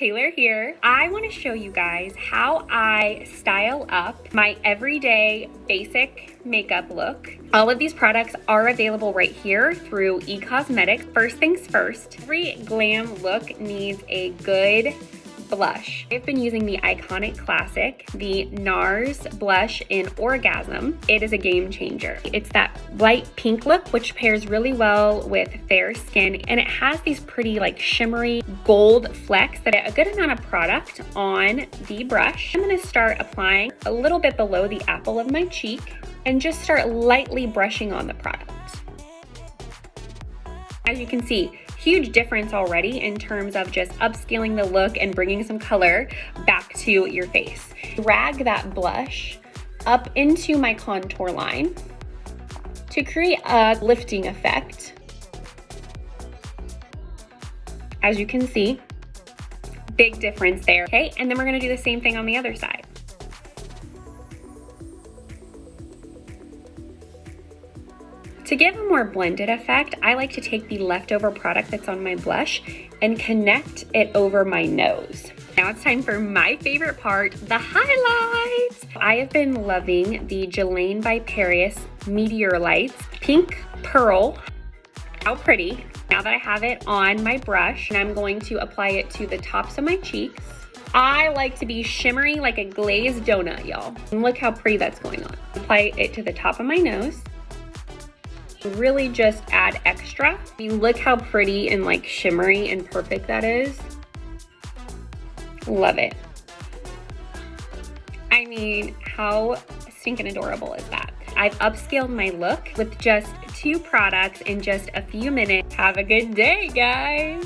Taylor here. I want to show you guys how I style up my everyday basic makeup look. All of these products are available right here through eCosmetics. First things first, every glam look needs a good blush. I've been using the iconic classic, the NARS Blush in Orgasm. It is a game changer. It's that light pink look, which pairs really well with fair skin, and it has these pretty like shimmery gold flecks that get a good amount of product on the brush. I'm gonna start applying a little bit below the apple of my cheek and just start lightly brushing on the product. As you can see, huge difference already in terms of just upscaling the look and bringing some color back to your face. Drag that blush up into my contour line to create a lifting effect. As you can see, big difference there, okay? And then we're gonna do the same thing on the other side. To give a more blended effect, I like to take the leftover product that's on my blush and connect it over my nose. Now it's time for my favorite part, the highlights. I have been loving the Guerlain by Paris Meteorites Pink Pearl. How pretty. Now that I have it on my brush, and I'm going to apply it to the tops of my cheeks. I like to be shimmery like a glazed donut, y'all. And look how pretty that's going on. Apply it to the top of my nose. Really just add extra. I mean, look how pretty and like shimmery and perfect that is. Love it. I mean, how stinking adorable is that? I've upscaled my look with just 2 products in just a few minutes. Have a good day, guys.